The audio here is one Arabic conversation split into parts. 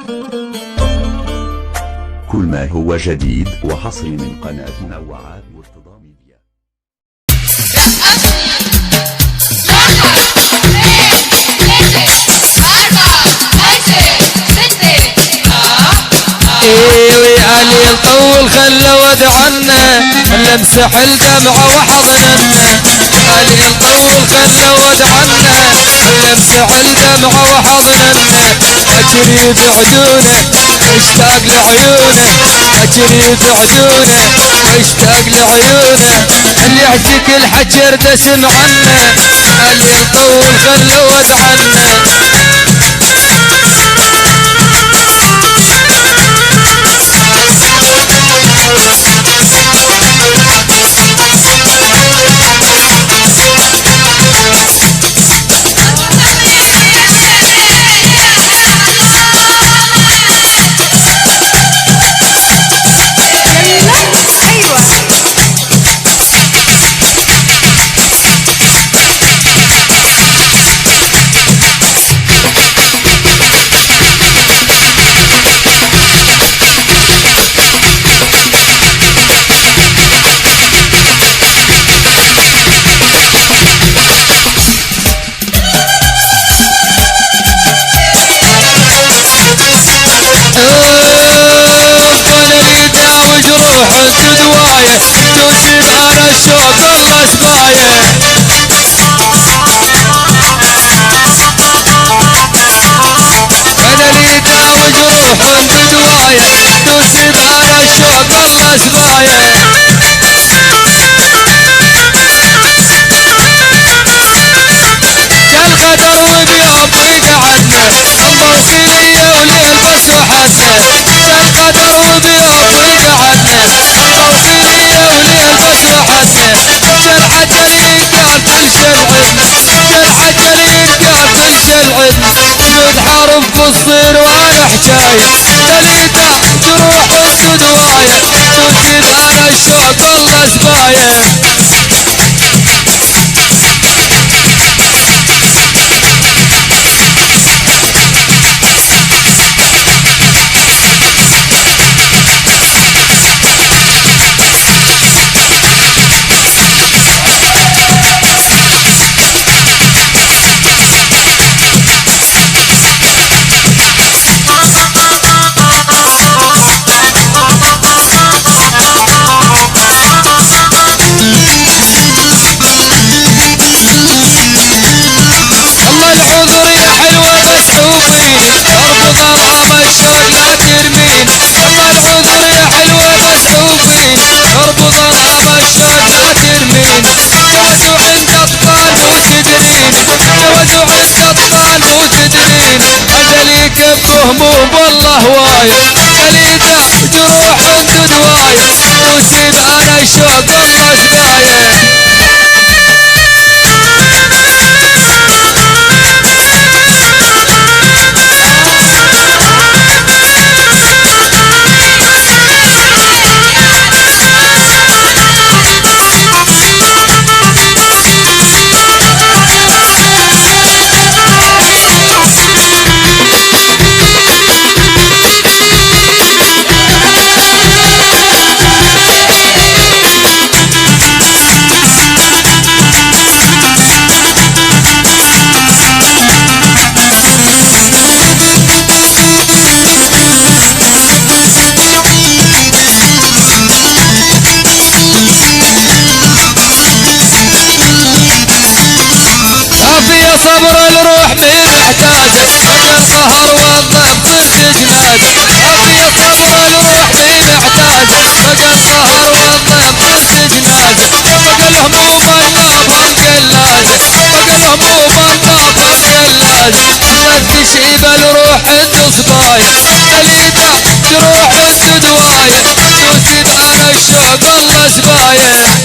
كل ما هو جديد وحصري من قناة منوعات مرتضى ميديا. ايوي علي الطول خلى ود عنا لمسح الدمعة وحضننا. علي الطول خلى ود عنا لمسح الدمعة وحضننا. اجري بعدونه اشتاق لعيونه. اجري بعدونه اشتاق لعيونه. اللي يحكيك الحجر دسم عنا. علي الطول خلى ود عنا. جروح الدواية توجد على الشوق الله سباية. انا اللي داوي جروح الدواية توجد على الشوق الله سباية. كالقدر وبيوم وقعدنا الله وكلية وليل بس وحدنا. كالقدر وبيوم وقعدنا الله وكلية وليل بس وحدنا. جالحجر ينقال كل شي عدنا. جالحجر ينقال كل شي عدنا. جود حرب قصير وانا حجاية. تليتا جروح الدواية توجد على الشوق الله سباية. العذر يا حلوة مسحوبين ارفض ارهاب الشوق لا ترمين. الله العذر يا حلوة مسحوبين ارفض ارهاب الشوق لا ترمين. جوزوا عند اطفال مو تدرين. جوزوا عند اطفال مو تدرين. اجل يكب هموم والله هواية. تليتا جروح دواية توجد على الشوق الله سباية. صبر الروح من محتاجه بقى القهر والضبط الجنازه. ابي صبر الروح من محتاجه بقى القهر والضبط الجنازه. بقى الهموم النابه القلازه. بقى الهموم النابه القلازه. لا تشيب الروح عند صبايا. تليتا جروح الدوايه توجد على الشوق الله سبايا.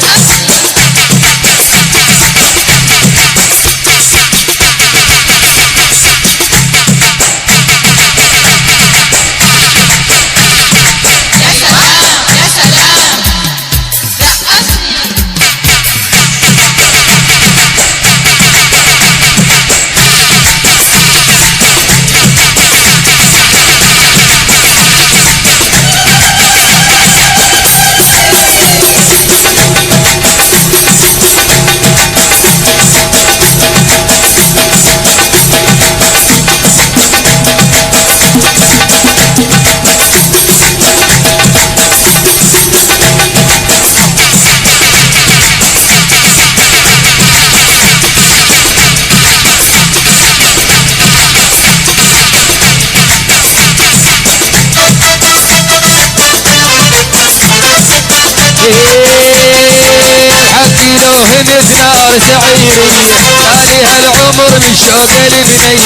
حبيلوه نار سعيري تالي هالعمر من شوق البني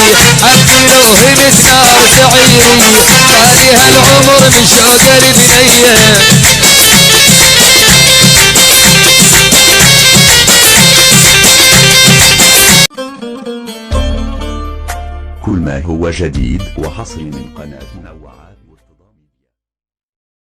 حبيلوه نار سعيري تالي هالعمر من شوق البني كل ما هو جديد وحصري من قناة منوعات.